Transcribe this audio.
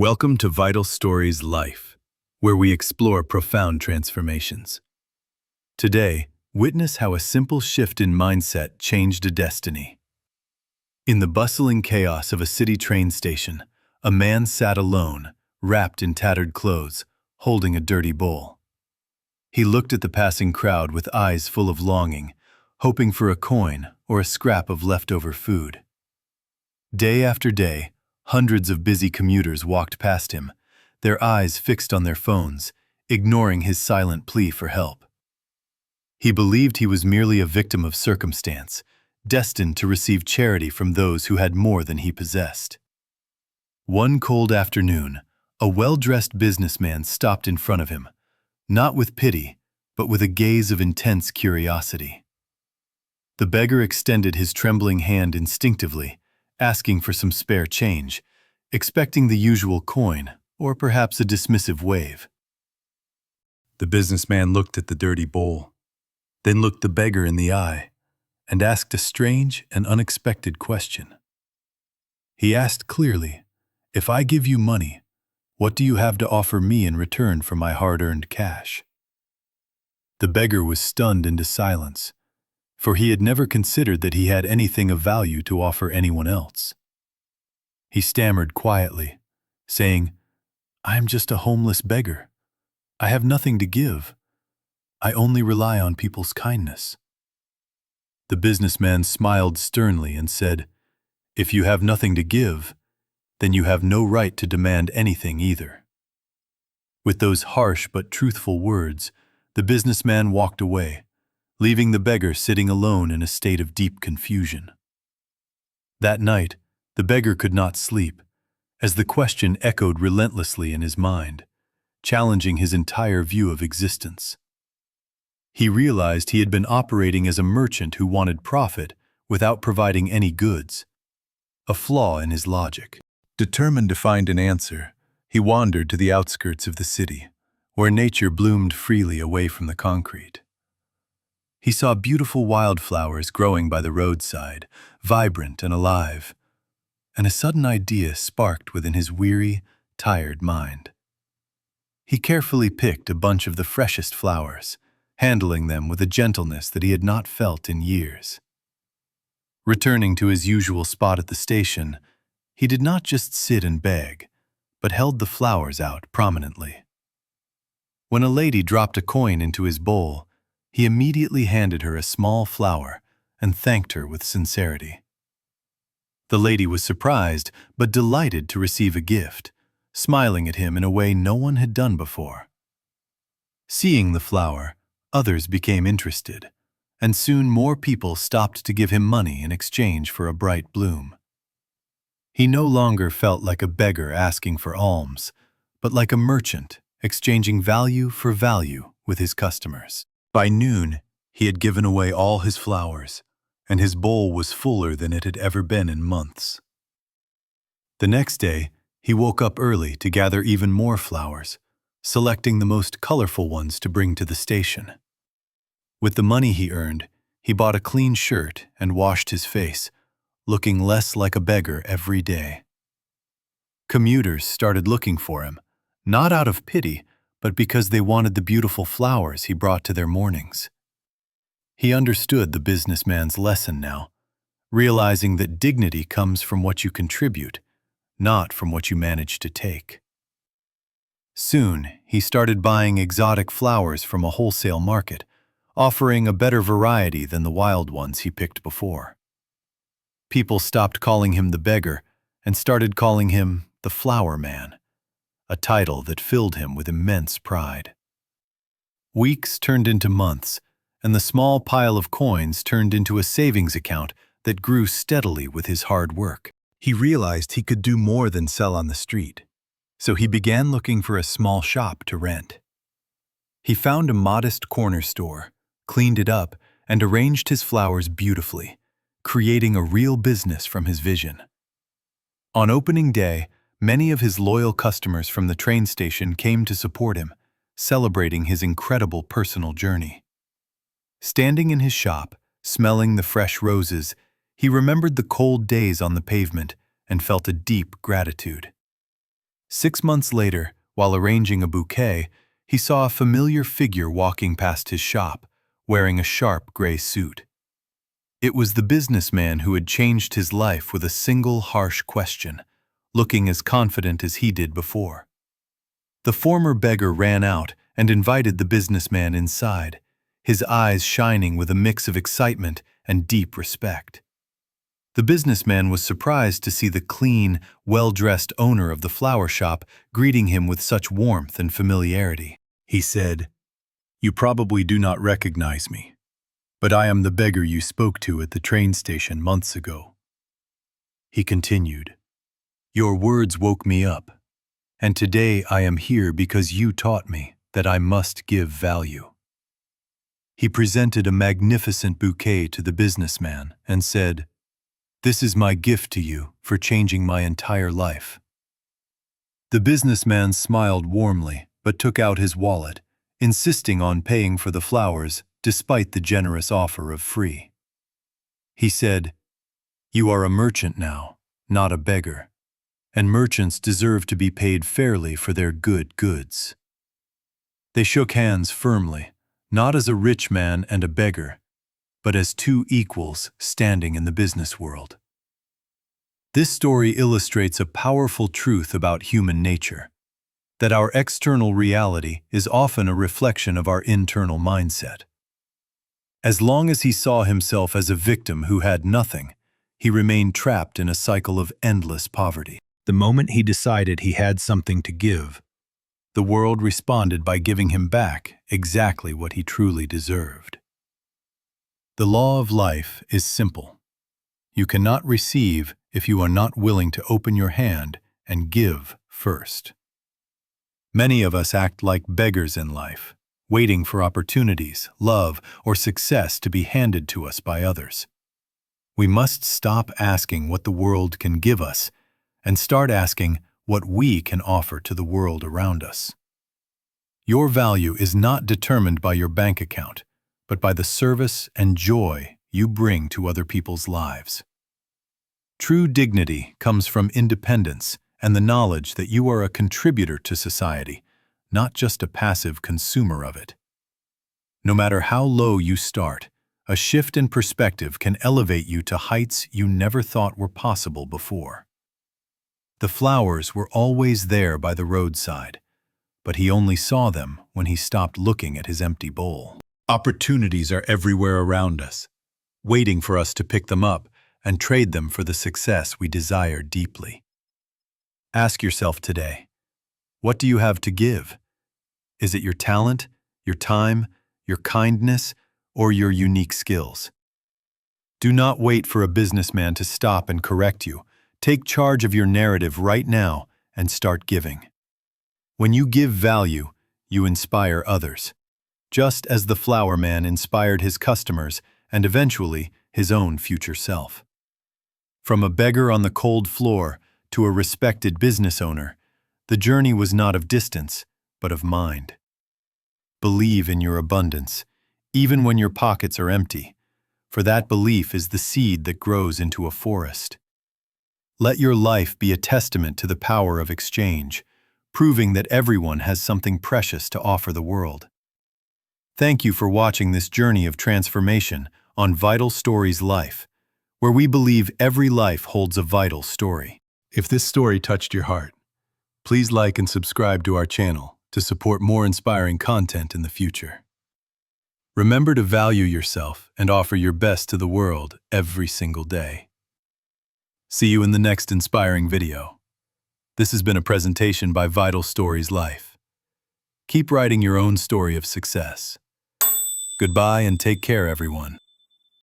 Welcome to Vital Stories Life, where we explore profound transformations. Today, witness how a simple shift in mindset changed a destiny. In the bustling chaos of a city train station, a man sat alone, wrapped in tattered clothes, holding a dirty bowl. He looked at the passing crowd with eyes full of longing, hoping for a coin or a scrap of leftover food. Day after day, hundreds of busy commuters walked past him, their eyes fixed on their phones, ignoring his silent plea for help. He believed he was merely a victim of circumstance, destined to receive charity from those who had more than he possessed. One cold afternoon, a well-dressed businessman stopped in front of him, not with pity, but with a gaze of intense curiosity. The beggar extended his trembling hand instinctively, asking for some spare change, expecting the usual coin or perhaps a dismissive wave. The businessman looked at the dirty bowl, then looked the beggar in the eye, and asked a strange and unexpected question. He asked clearly, "If I give you money, what do you have to offer me in return for my hard-earned cash?" The beggar was stunned into silence, for he had never considered that he had anything of value to offer anyone else. He stammered quietly, saying, "I am just a homeless beggar. I have nothing to give. I only rely on people's kindness." The businessman smiled sternly and said, "If you have nothing to give, then you have no right to demand anything either." With those harsh but truthful words, the businessman walked away, leaving the beggar sitting alone in a state of deep confusion. That night, the beggar could not sleep, as the question echoed relentlessly in his mind, challenging his entire view of existence. He realized he had been operating as a merchant who wanted profit without providing any goods, a flaw in his logic. Determined to find an answer, he wandered to the outskirts of the city, where nature bloomed freely away from the concrete. He saw beautiful wildflowers growing by the roadside, vibrant and alive, and a sudden idea sparked within his weary, tired mind. He carefully picked a bunch of the freshest flowers, handling them with a gentleness that he had not felt in years. Returning to his usual spot at the station, he did not just sit and beg, but held the flowers out prominently. When a lady dropped a coin into his bowl, he immediately handed her a small flower and thanked her with sincerity. The lady was surprised but delighted to receive a gift, smiling at him in a way no one had done before. Seeing the flower, others became interested, and soon more people stopped to give him money in exchange for a bright bloom. He no longer felt like a beggar asking for alms, but like a merchant exchanging value for value with his customers. By noon, he had given away all his flowers, and his bowl was fuller than it had ever been in months. The next day, he woke up early to gather even more flowers, selecting the most colorful ones to bring to the station. With the money he earned, he bought a clean shirt and washed his face, looking less like a beggar every day. Commuters started looking for him, not out of pity, but because they wanted the beautiful flowers he brought to their mornings. He understood the businessman's lesson now, realizing that dignity comes from what you contribute, not from what you manage to take. Soon, he started buying exotic flowers from a wholesale market, offering a better variety than the wild ones he picked before. People stopped calling him the beggar and started calling him the flower man, a title that filled him with immense pride. Weeks turned into months, and the small pile of coins turned into a savings account that grew steadily with his hard work. He realized he could do more than sell on the street, so he began looking for a small shop to rent. He found a modest corner store, cleaned it up, and arranged his flowers beautifully, creating a real business from his vision. On opening day, many of his loyal customers from the train station came to support him, celebrating his incredible personal journey. Standing in his shop, smelling the fresh roses, he remembered the cold days on the pavement and felt a deep gratitude. 6 months later, while arranging a bouquet, he saw a familiar figure walking past his shop, wearing a sharp gray suit. It was the businessman who had changed his life with a single harsh question, looking as confident as he did before. The former beggar ran out and invited the businessman inside, his eyes shining with a mix of excitement and deep respect. The businessman was surprised to see the clean, well-dressed owner of the flower shop greeting him with such warmth and familiarity. He said, "You probably do not recognize me, but I am the beggar you spoke to at the train station months ago." He continued, "Your words woke me up, and today I am here because you taught me that I must give value." He presented a magnificent bouquet to the businessman and said, "This is my gift to you for changing my entire life." The businessman smiled warmly but took out his wallet, insisting on paying for the flowers despite the generous offer of free. He said, "You are a merchant now, not a beggar, and merchants deserve to be paid fairly for their good goods." They shook hands firmly, not as a rich man and a beggar, but as two equals standing in the business world. This story illustrates a powerful truth about human nature, that our external reality is often a reflection of our internal mindset. As long as he saw himself as a victim who had nothing, he remained trapped in a cycle of endless poverty. The moment he decided he had something to give, the world responded by giving him back exactly what he truly deserved. The law of life is simple. You cannot receive if you are not willing to open your hand and give first. Many of us act like beggars in life, waiting for opportunities, love, or success to be handed to us by others. We must stop asking what the world can give us and start asking what we can offer to the world around us. Your value is not determined by your bank account, but by the service and joy you bring to other people's lives. True dignity comes from independence and the knowledge that you are a contributor to society, not just a passive consumer of it. No matter how low you start, a shift in perspective can elevate you to heights you never thought were possible before. The flowers were always there by the roadside, but he only saw them when he stopped looking at his empty bowl. Opportunities are everywhere around us, waiting for us to pick them up and trade them for the success we desire deeply. Ask yourself today, what do you have to give? Is it your talent, your time, your kindness, or your unique skills? Do not wait for a businessman to stop and correct you. Take charge of your narrative right now and start giving. When you give value, you inspire others, just as the flower man inspired his customers and eventually his own future self. From a beggar on the cold floor to a respected business owner, the journey was not of distance, but of mind. Believe in your abundance, even when your pockets are empty, for that belief is the seed that grows into a forest. Let your life be a testament to the power of exchange, proving that everyone has something precious to offer the world. Thank you for watching this journey of transformation on Vital Stories Life, where we believe every life holds a vital story. If this story touched your heart, please like and subscribe to our channel to support more inspiring content in the future. Remember to value yourself and offer your best to the world every single day. See you in the next inspiring video. This has been a presentation by Vital Stories Life. Keep writing your own story of success. Goodbye and take care, everyone.